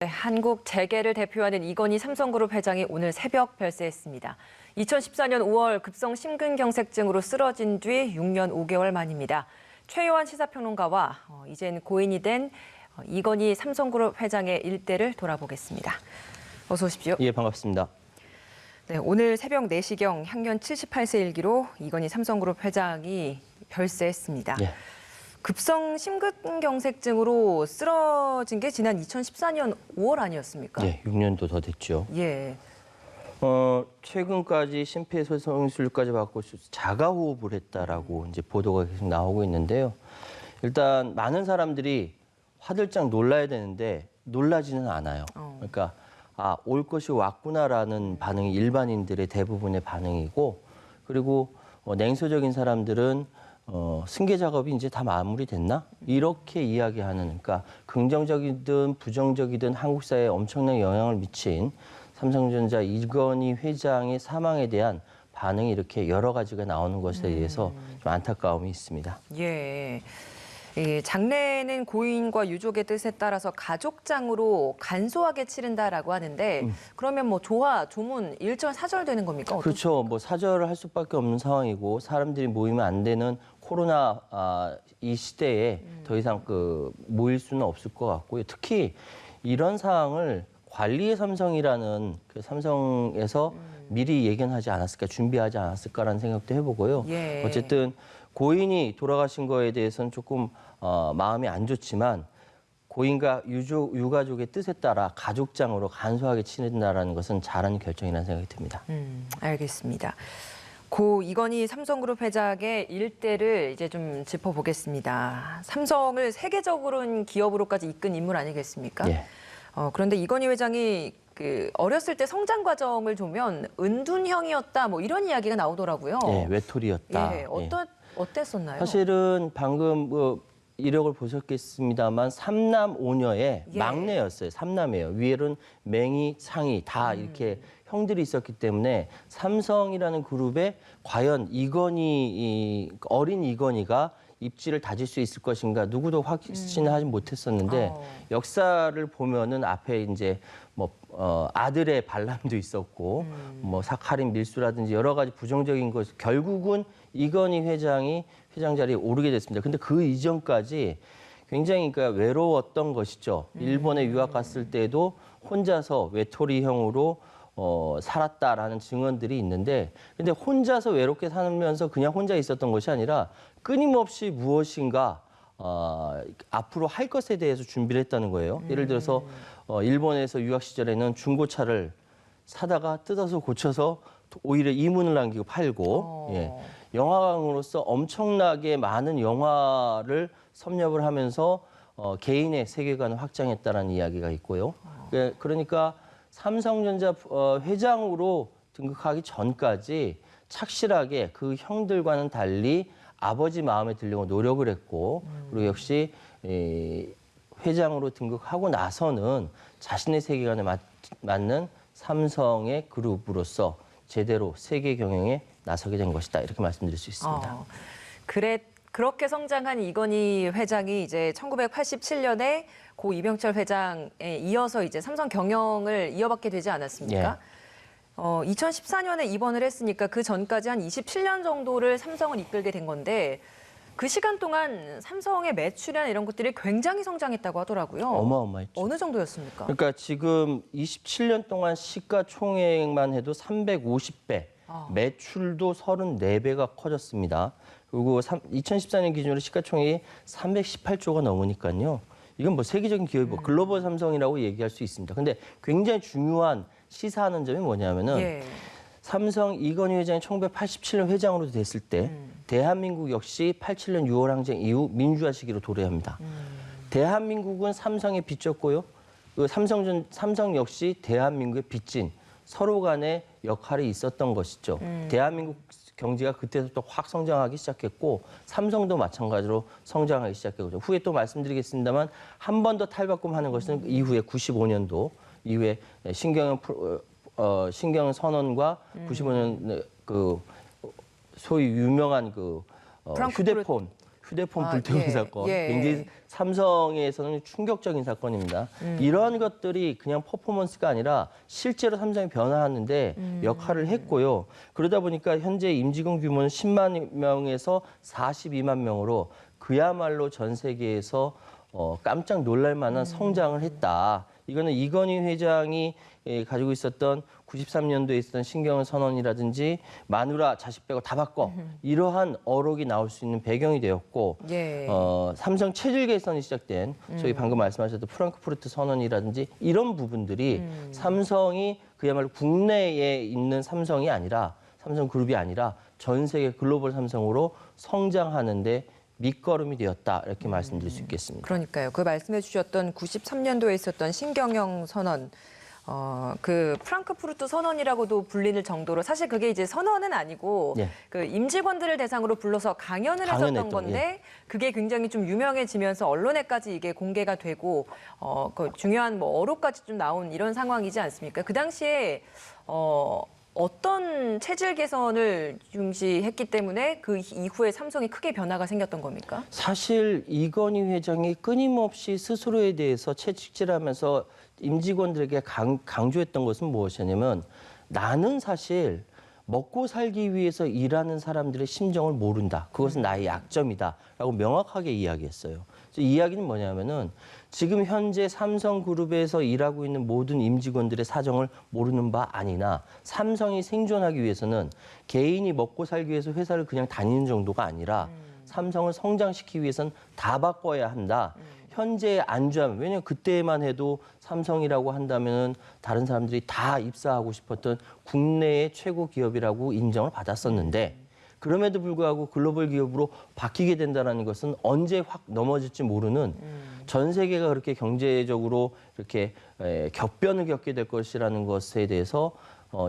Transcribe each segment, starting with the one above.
한국 재계를 대표하는 이건희 삼성그룹 회장이 오늘 새벽 별세했습니다. 2014년 5월 급성 심근경색증으로 쓰러진 뒤 6년 5개월 만입니다. 최요한 시사평론가와 이젠 고인이 된 이건희 삼성그룹 회장의 일대를 돌아보겠습니다. 어서 오십시오. 예, 반갑습니다. 네, 오늘 새벽 4시경 향년 78세 일기로 이건희 삼성그룹 회장이 별세했습니다. 예. 급성 심근경색증으로 쓰러진 게 지난 2014년 5월 아니었습니까? 예, 6년도 더 됐죠. 예. 최근까지 심폐소생술까지 받고 자가호흡을 했다라고 이제 보도가 계속 나오고 있는데요. 일단 많은 사람들이 화들짝 놀라야 되는데 놀라지는 않아요. 그러니까 올 것이 왔구나라는 반응이 일반인들의 대부분의 반응이고, 그리고 냉소적인 사람들은 승계 작업이 이제 다 마무리됐나? 이렇게 이야기하는, 그러니까 긍정적이든 부정적이든 한국 사회에 엄청난 영향을 미친 삼성전자 이건희 회장의 사망에 대한 반응이 이렇게 여러 가지가 나오는 것에 대해서 좀 안타까움이 있습니다. 예. 장례는 고인과 유족의 뜻에 따라서 가족장으로 간소하게 치른다라고 하는데 그러면 뭐 조화, 조문, 일절, 사절 되는 겁니까? 그렇죠. 뭐 사절을 할 수밖에 없는 상황이고, 사람들이 모이면 안 되는 코로나 이 시대에 더 이상 모일 수는 없을 것 같고요. 특히 이런 상황을 관리의 삼성이라는 그 삼성에서 미리 예견하지 않았을까, 준비하지 않았을까라는 생각도 해보고요. 예. 어쨌든 고인이 돌아가신 거에 대해서는 조금 마음이 안 좋지만, 고인과 유가족의 뜻에 따라 가족장으로 간소하게 치른다라는 것은 잘한 결정이라는 생각이 듭니다. 알겠습니다. 고 이건희 삼성그룹 회장의 일대를 이제 좀 짚어보겠습니다. 삼성을 세계적으로는 기업으로까지 이끈 인물 아니겠습니까? 예. 그런데 이건희 회장이 어렸을 때 성장 과정을 보면 은둔형이었다, 뭐 이런 이야기가 나오더라고요. 예, 외톨이였다. 예, 어땠었나요? 사실은 방금 이력을 보셨겠습니다만 삼남 오녀의 예. 막내였어요. 삼남이에요. 위에는 맹이, 상이 다 이렇게 형들이 있었기 때문에 삼성이라는 그룹에 과연 어린 이건희가 입지를 다질 수 있을 것인가 누구도 확신을 하지 못했었는데 역사를 보면은 앞에 이제 아들의 반란도 있었고 사카린 밀수라든지 여러 가지 부정적인 것, 결국은 이건희 회장이 회장 자리에 오르게 됐습니다. 근데 그 이전까지 굉장히 외로웠던 것이죠. 일본에 유학 갔을 때도 혼자서 외톨이형으로 살았다라는 증언들이 있는데, 근데 혼자서 외롭게 살면서 그냥 혼자 있었던 것이 아니라 끊임없이 무엇인가 앞으로 할 것에 대해서 준비를 했다는 거예요. 예를 들어서 일본에서 유학 시절에는 중고차를 사다가 뜯어서 고쳐서 오히려 이문을 남기고 팔고, 예. 영화광으로서 엄청나게 많은 영화를 섭렵을 하면서 개인의 세계관을 확장했다는 이야기가 있고요. 그러니까 삼성전자 회장으로 등극하기 전까지 착실하게 그 형들과는 달리 아버지 마음에 들려고 노력을 했고, 그리고 역시 회장으로 등극하고 나서는 자신의 세계관에 맞는 삼성의 그룹으로서 제대로 세계 경영에 나서게 된 것이다, 이렇게 말씀드릴 수 있습니다. 그렇게 성장한 이건희 회장이 이제 1987년에 고 이병철 회장에 이어서 이제 삼성 경영을 이어받게 되지 않았습니까? 예. 2014년에 입원을 했으니까 그 전까지 한 27년 정도를 삼성을 이끌게 된 건데, 그 시간 동안 삼성의 매출이나 이런 것들이 굉장히 성장했다고 하더라고요. 어마어마했죠. 어느 정도였습니까? 그러니까 지금 27년 동안 시가총액만 해도 350배, 매출도 34배가 커졌습니다. 그리고 2014년 기준으로 시가총액이 318조가 넘으니까요. 이건 세계적인 기업이 글로벌 삼성이라고 얘기할 수 있습니다. 근데 굉장히 중요한 시사하는 점이 뭐냐면은, 예. 삼성 이건희 회장이 1987년 회장으로 됐을 때 대한민국 역시 87년 6월 항쟁 이후 민주화 시기로 도래합니다. 대한민국은 삼성에 빚졌고요. 삼성 역시 대한민국의 빚진 서로 간의 역할이 있었던 것이죠. 대한민국 경제가 그때부터 확 성장하기 시작했고, 삼성도 마찬가지로 성장하기 시작했고, 후에 또 말씀드리겠습니다만 한 번 더 탈바꿈하는 것은 이후에 95년도 이후에 신경영 선언과 95년 소위 유명한 휴대폰 불태운 예, 사건, 예. 굉장히 삼성에서는 충격적인 사건입니다. 이러한 것들이 그냥 퍼포먼스가 아니라 실제로 삼성이 변화하는데 역할을 했고요. 그러다 보니까 현재 임직원 규모는 10만 명에서 42만 명으로 그야말로 전 세계에서 깜짝 놀랄 만한 성장을 했다. 이거는 이건희 회장이 가지고 있었던 93년도에 있었던 신경을 선언이라든지 마누라 자식 빼고 다 바꿔 이러한 어록이 나올 수 있는 배경이 되었고 예. 삼성 체질 개선이 시작된 저희 방금 말씀하셨던 프랑크푸르트 선언이라든지 이런 부분들이 삼성이 그야말로 국내에 있는 삼성이 아니라 삼성그룹이 아니라 전 세계 글로벌 삼성으로 성장하는데 밑거름이 되었다 이렇게 말씀드릴 수 있겠습니다. 그러니까요. 그 말씀해 주셨던 93년도에 있었던 신경영 선언, 그 프랑크푸르트 선언이라고도 불릴 정도로 사실 그게 이제 선언은 아니고 예. 그 임직원들을 대상으로 불러서 강연을 했었던 강연했던, 건데 그게 굉장히 좀 유명해지면서 언론에까지 이게 공개가 되고 그 중요한 뭐 어록까지 좀 나온 이런 상황이지 않습니까? 그 당시에 어떤 체질 개선을 중시했기 때문에 그 이후에 삼성이 크게 변화가 생겼던 겁니까? 사실 이건희 회장이 끊임없이 스스로에 대해서 채찍질하면서 임직원들에게 강조했던 것은 무엇이냐면 나는 사실 먹고 살기 위해서 일하는 사람들의 심정을 모른다. 그것은 나의 약점이다. 라고 명확하게 이야기했어요. 그래서 이 이야기는 뭐냐면은 지금 현재 삼성그룹에서 일하고 있는 모든 임직원들의 사정을 모르는 바 아니나 삼성이 생존하기 위해서는 개인이 먹고 살기 위해서 회사를 그냥 다니는 정도가 아니라 삼성을 성장시키기 위해서는 다 바꿔야 한다. 현재 안주하면 왜냐하면 그때만 해도 삼성이라고 한다면은 다른 사람들이 다 입사하고 싶었던 국내의 최고 기업이라고 인정을 받았었는데 그럼에도 불구하고 글로벌 기업으로 바뀌게 된다는 것은 언제 확 넘어질지 모르는 전 세계가 그렇게 경제적으로 이렇게 격변을 겪게 될 것이라는 것에 대해서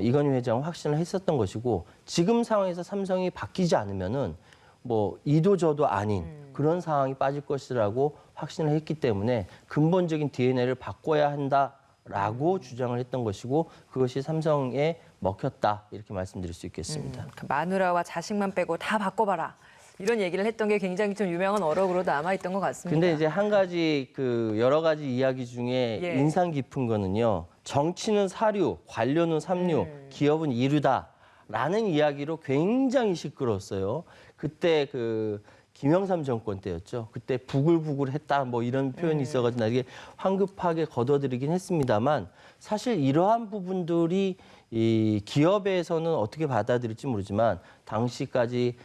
이건희 회장은 확신을 했었던 것이고 지금 상황에서 삼성이 바뀌지 않으면은 뭐 이도 저도 아닌 그런 상황이 빠질 것이라고 확신을 했기 때문에 근본적인 DNA를 바꿔야 한다라고 주장을 했던 것이고 그것이 삼성에 먹혔다 이렇게 말씀드릴 수 있겠습니다. 그 마누라와 자식만 빼고 다 바꿔봐라. 이런 얘기를 했던 게 굉장히 좀 유명한 어록으로 남아있던 것 같습니다. 근데 이제 한 가지 그 여러 가지 이야기 중에 예. 인상 깊은 거는요. 정치는 사류, 관료는 삼류, 기업은 이류다라는 이야기로 굉장히 시끄러웠어요. 그때 그 김영삼 정권 때였죠. 그때 부글부글했다 뭐 이런 표현이 있어가지고 나중에 황급하게 걷어들이긴 했습니다만 사실 이러한 부분들이 이 기업에서는 어떻게 받아들일지 모르지만 당시까지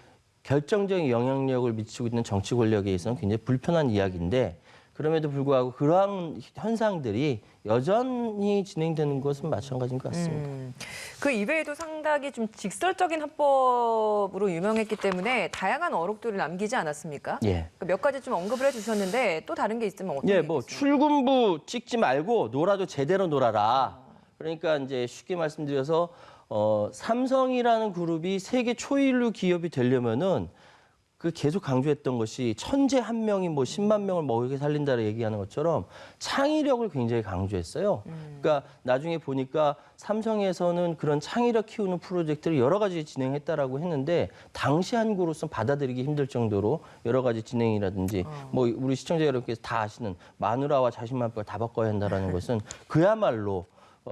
결정적인 영향력을 미치고 있는 정치 권력에 있어서는 굉장히 불편한 이야기인데 그럼에도 불구하고 그러한 현상들이 여전히 진행되는 것은 마찬가지인 것 같습니다. 그 이외에도 상당히 좀 직설적인 화법으로 유명했기 때문에 다양한 어록들을 남기지 않았습니까? 예. 몇 가지 좀 언급을 해주셨는데 또 다른 게 있으면 어떤 게 예, 뭐 있겠습니까? 출근부 찍지 말고 놀아도 제대로 놀아라. 그러니까 이제 쉽게 말씀드려서 삼성이라는 그룹이 세계 초일류 기업이 되려면은 그 계속 강조했던 것이 천재 한 명이 뭐 10만 명을 먹게 살린다고 얘기하는 것처럼 창의력을 굉장히 강조했어요. 그러니까 나중에 보니까 삼성에서는 그런 창의력 키우는 프로젝트를 여러 가지 진행했다라고 했는데 당시 한국으로서는 받아들이기 힘들 정도로 여러 가지 진행이라든지 뭐 우리 시청자 여러분께서 다 아시는 마누라와 자식만 빼고 다 바꿔야 한다라는 것은 그야말로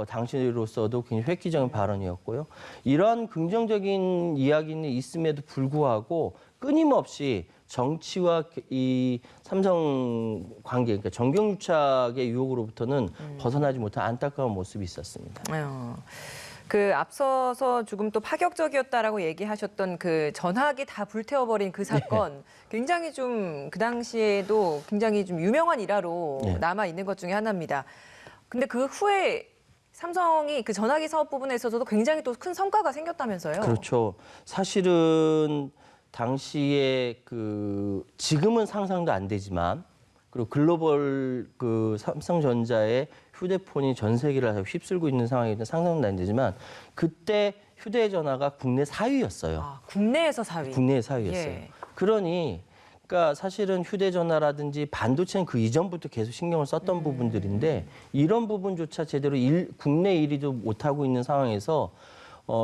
당시로서도 굉장히 획기적인 발언이었고요. 이런 긍정적인 이야기는 있음에도 불구하고 끊임없이 정치와 이 삼성 관계, 그러니까 정경유착의 유혹으로부터는 벗어나지 못한 안타까운 모습이 있었습니다. 그 앞서서 조금 또 파격적이었다라고 얘기하셨던 그 전화기 다 불태워버린 그 사건 굉장히 좀 그 당시에도 굉장히 좀 유명한 일화로 남아 있는 것 중에 하나입니다. 근데 그 후에 삼성이 그 전화기 사업 부분에 있어서도 굉장히 또 큰 성과가 생겼다면서요? 그렇죠. 사실은 당시에 그 지금은 상상도 안 되지만 그리고 글로벌 그 삼성전자의 휴대폰이 전 세계를 휩쓸고 있는 상황이기 상상도 안 되지만 그때 휴대전화가 국내 4위였어요. 아, 국내에서 4위. 국내 4위였어요. 예. 그러니까 사실은 휴대전화라든지 반도체는 그 이전부터 계속 신경을 썼던 부분들인데 이런 부분조차 제대로 국내 1위도 못하고 있는 상황에서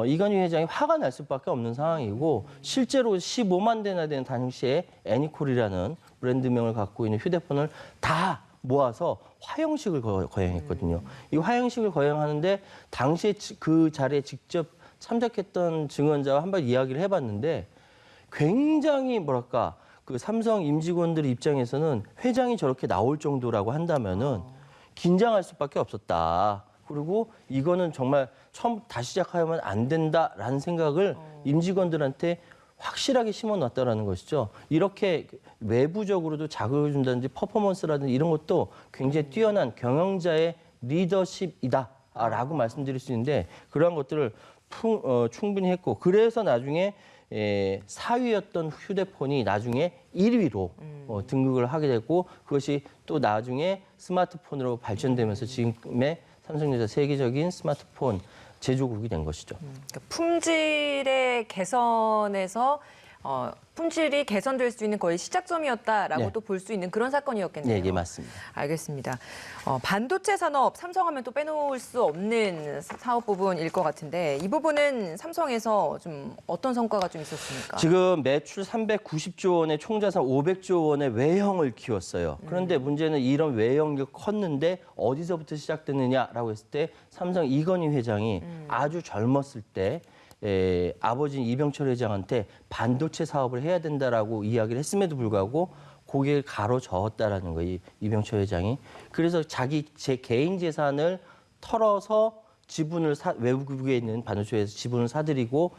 이건희 회장이 화가 날 수밖에 없는 상황이고 실제로 15만 대나 되는 당시에 애니콜이라는 브랜드명을 갖고 있는 휴대폰을 다 모아서 화형식을 거행했거든요. 이 화형식을 거행하는데 당시에 그 자리에 직접 참석했던 증언자와 한번 이야기를 해봤는데 굉장히 뭐랄까 그 삼성 임직원들 입장에서는 회장이 저렇게 나올 정도라고 한다면은 긴장할 수밖에 없었다. 그리고 이거는 정말 처음 다시 시작하면 안 된다라는 생각을 임직원들한테 확실하게 심어놨다라는 것이죠. 이렇게 외부적으로도 자극을 준다든지 퍼포먼스라든지 이런 것도 굉장히 뛰어난 경영자의 리더십이다라고 말씀드릴 수 있는데 그러한 것들을 충분히 했고 그래서 나중에 4위였던 휴대폰이 나중에 1위로 등극을 하게 됐고 그것이 또 나중에 스마트폰으로 발전되면서 지금의 삼성전자 세계적인 스마트폰 제조국이 된 것이죠. 그러니까 품질의 개선에서 품질이 개선될 수 있는 거의 시작점이었다라고 네. 또 볼 수 있는 그런 사건이었겠네요. 네, 예, 맞습니다. 알겠습니다. 반도체 산업, 삼성하면 또 빼놓을 수 없는 사업 부분일 것 같은데 이 부분은 삼성에서 좀 어떤 성과가 좀 있었습니까? 지금 매출 390조 원의 총자산 500조 원의 외형을 키웠어요. 그런데 문제는 이런 외형이 컸는데 어디서부터 시작됐느냐라고 했을 때 삼성 이건희 회장이 아주 젊었을 때 아버지 이병철 회장한테 반도체 사업을 해야 된다라고 이야기를 했음에도 불구하고 고개를 가로저었다라는 거예요, 이병철 회장이. 그래서 제 개인 재산을 털어서 지분을 외국에 있는 반도체 회사에서 지분을 사들이고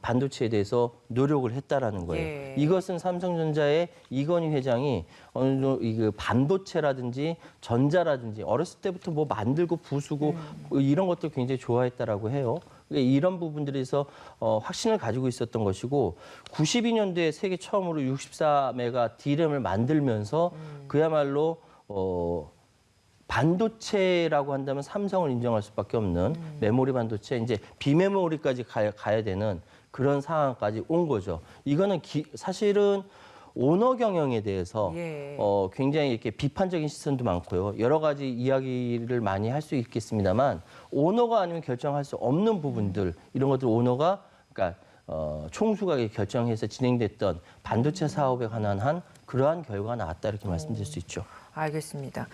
반도체에 대해서 노력을 했다라는 거예요. 예. 이것은 삼성전자의 이건희 회장이 어느 정도 이 반도체라든지 전자라든지 어렸을 때부터 뭐 만들고 부수고 이런 것들 굉장히 좋아했다라고 해요. 이런 부분들에서 확신을 가지고 있었던 것이고 92년도에 세계 처음으로 64메가 D램을 만들면서 그야말로 반도체라고 한다면 삼성을 인정할 수밖에 없는 메모리 반도체, 이제 비메모리까지 가야 되는 그런 상황까지 온 거죠. 이거는 사실은 오너 경영에 대해서 예. 굉장히 이렇게 비판적인 시선도 많고요. 여러 가지 이야기를 많이 할 수 있겠습니다만 오너가 아니면 결정할 수 없는 부분들 이런 것들 오너가 그러니까 총수가 결정해서 진행됐던 반도체 사업에 관한 한 그러한 결과가 나왔다 이렇게 말씀드릴 수 있죠. 알겠습니다.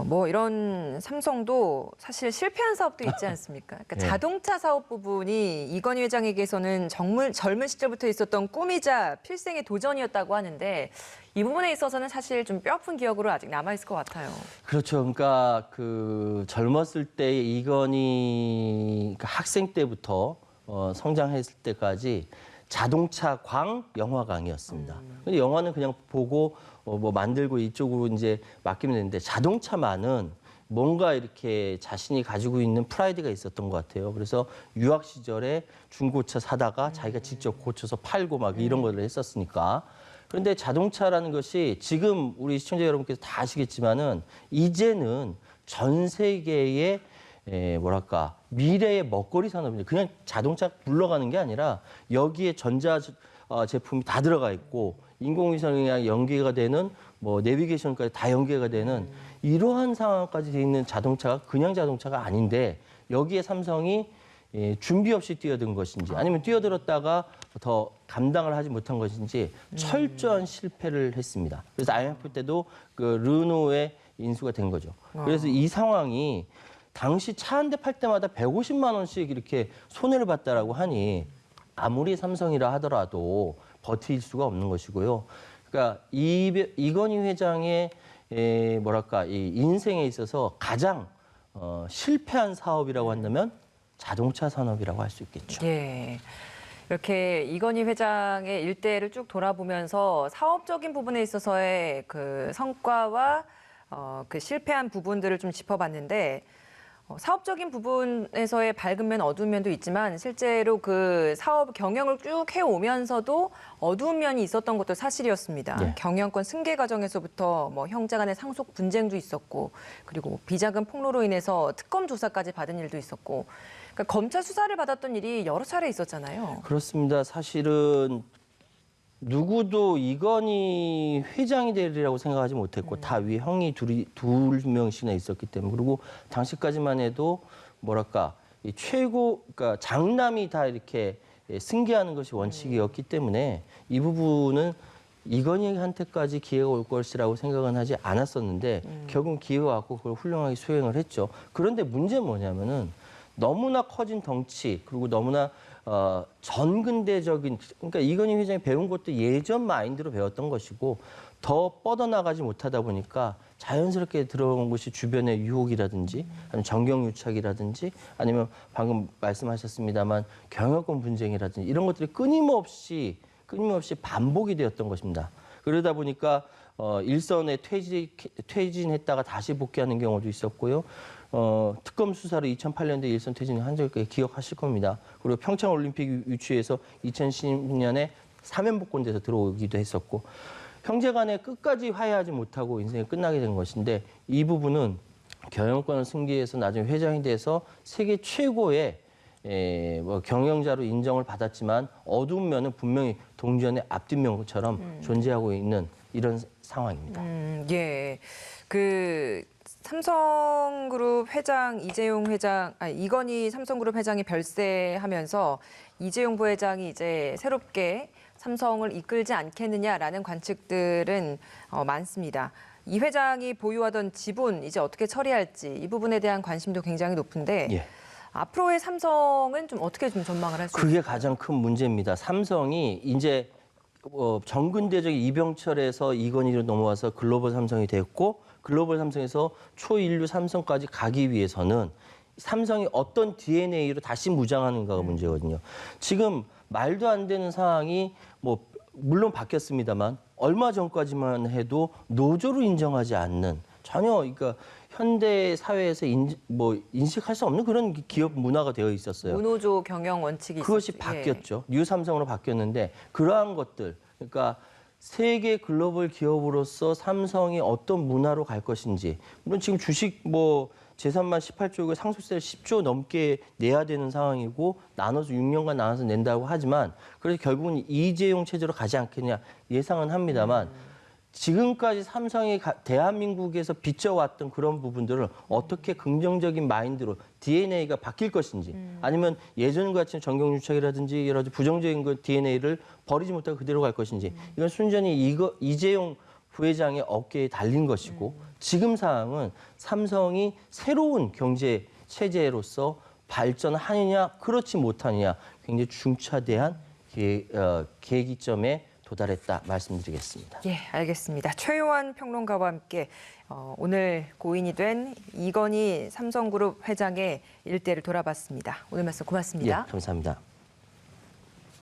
뭐 이런 삼성도 사실 실패한 사업도 있지 않습니까? 그러니까 네. 자동차 사업 부분이 이건희 회장에게서는 젊은 시절부터 있었던 꿈이자 필생의 도전이었다고 하는데 이 부분에 있어서는 사실 좀 뼈아픈 기억으로 아직 남아 있을 것 같아요. 그렇죠. 그러니까 그 젊었을 때 이건희 학생 때부터 성장했을 때까지 자동차 광, 영화 광이었습니다. 근데 영화는 그냥 보고 뭐 만들고 이쪽으로 이제 맡기면 되는데 자동차만은 뭔가 이렇게 자신이 가지고 있는 프라이드가 있었던 것 같아요. 그래서 유학 시절에 중고차 사다가 자기가 직접 고쳐서 팔고 막 이런 거를 했었으니까. 그런데 자동차라는 것이 지금 우리 시청자 여러분께서 다 아시겠지만은 이제는 전 세계의 뭐랄까 미래의 먹거리 산업입니다. 그냥 자동차 굴러가는 게 아니라 여기에 전자 제품이 다 들어가 있고 인공위성이랑 연계가 되는 뭐 내비게이션까지 다 연계가 되는 이러한 상황까지 돼 있는 자동차가 그냥 자동차가 아닌데 여기에 삼성이 준비 없이 뛰어든 것인지 아니면 뛰어들었다가 더 감당을 하지 못한 것인지 철저한 실패를 했습니다. 그래서 IMF 때도 그 르노의 인수가 된 거죠. 그래서 이 상황이 당시 차 한 대 팔 때마다 150만 원씩 이렇게 손해를 봤다라고 하니 아무리 삼성이라 하더라도 버틸 수가 없는 것이고요. 그러니까 이건희 회장의 뭐랄까 이 인생에 있어서 가장 실패한 사업이라고 한다면 자동차 산업이라고 할 수 있겠죠. 예. 이렇게 이건희 회장의 일대를 쭉 돌아보면서 사업적인 부분에 있어서의 그 성과와 그 실패한 부분들을 좀 짚어봤는데 사업적인 부분에서의 밝은 면, 어두운 면도 있지만 실제로 그 사업 경영을 쭉 해오면서도 어두운 면이 있었던 것도 사실이었습니다. 네. 경영권 승계 과정에서부터 뭐 형제 간의 상속 분쟁도 있었고 그리고 비자금 폭로로 인해서 특검 조사까지 받은 일도 있었고 그러니까 검찰 수사를 받았던 일이 여러 차례 있었잖아요. 그렇습니다. 사실은 누구도 이건희 회장이 되리라고 생각하지 못했고 다 위에 형이 둘 명씩이나 있었기 때문에 그리고 당시까지만 해도 뭐랄까 이 최고, 그러니까 장남이 다 이렇게 승계하는 것이 원칙이었기 때문에 이 부분은 이건희한테까지 기회가 올 것이라고 생각은 하지 않았었는데 결국 기회가 왔고 그걸 훌륭하게 수행을 했죠. 그런데 문제는 뭐냐면은 너무나 커진 덩치 그리고 너무나 전근대적인, 그러니까 이건희 회장이 배운 것도 예전 마인드로 배웠던 것이고 더 뻗어나가지 못하다 보니까 자연스럽게 들어온 것이 주변의 유혹이라든지 아니면 정경유착이라든지 아니면 방금 말씀하셨습니다만 경영권 분쟁이라든지 이런 것들이 끊임없이 반복이 되었던 것입니다. 그러다 보니까 일선에 퇴진했다가 다시 복귀하는 경우도 있었고요. 특검 수사로 2008년도에 일선 퇴진한 적을 기억하실 겁니다. 그리고 평창올림픽 유치에서 2010년에 사면 복권돼서 들어오기도 했었고 형제 간에 끝까지 화해하지 못하고 인생이 끝나게 된 것인데 이 부분은 경영권을 승계해서 나중에 회장이 돼서 세계 최고의 경영자로 인정을 받았지만 어두운 면은 분명히 동전의 앞뒷면처럼 존재하고 있는 이런 상황입니다. 예. 그 삼성그룹 회장 이건희 삼성그룹 회장이 별세하면서 이재용 부회장이 이제 새롭게 삼성을 이끌지 않겠느냐라는 관측들은 많습니다. 이 회장이 보유하던 지분 이제 어떻게 처리할지 이 부분에 대한 관심도 굉장히 높은데 예. 앞으로의 삼성은 좀 어떻게 좀 전망을 할 수 있을까요? 그게 가장 큰 문제입니다. 삼성이 이제 정근대적 이병철에서 이건희로 넘어와서 글로벌 삼성이 됐고 글로벌 삼성에서 초인류 삼성까지 가기 위해서는 삼성이 어떤 DNA로 다시 무장하는가가 문제거든요. 지금 말도 안 되는 상황이 물론 바뀌었습니다만 얼마 전까지만 해도 노조로 인정하지 않는 전혀 그러니까 현대 사회에서 인식할 수 없는 그런 기업 문화가 되어 있었어요. 무노조 경영 원칙이 그것이 있었죠. 바뀌었죠. 뉴삼성으로 바뀌었는데 그러한 것들, 그러니까 세계 글로벌 기업으로서 삼성이 어떤 문화로 갈 것인지, 물론 지금 주식 재산만 18조고 상속세를 10조 넘게 내야 되는 상황이고 나눠서 6년간 나눠서 낸다고 하지만 그래서 결국은 이재용 체제로 가지 않겠냐 예상은 합니다만 지금까지 삼성이 대한민국에서 비춰왔던 그런 부분들을 어떻게 긍정적인 마인드로 DNA가 바뀔 것인지 아니면 예전같이 정경유착이라든지 여러 가지 부정적인 DNA를 버리지 못하고 그대로 갈 것인지 이건 순전히 이재용 부회장의 어깨에 달린 것이고 지금 상황은 삼성이 새로운 경제 체제로서 발전하느냐 그렇지 못하느냐 굉장히 중차대한 계기점에 도달했다 말씀드리겠습니다. 예, 알겠습니다. 최요한 평론가와 함께 오늘 고인이 된 이건희 삼성그룹 회장의 일대를 돌아봤습니다. 오늘 말씀 고맙습니다. 예, 감사합니다.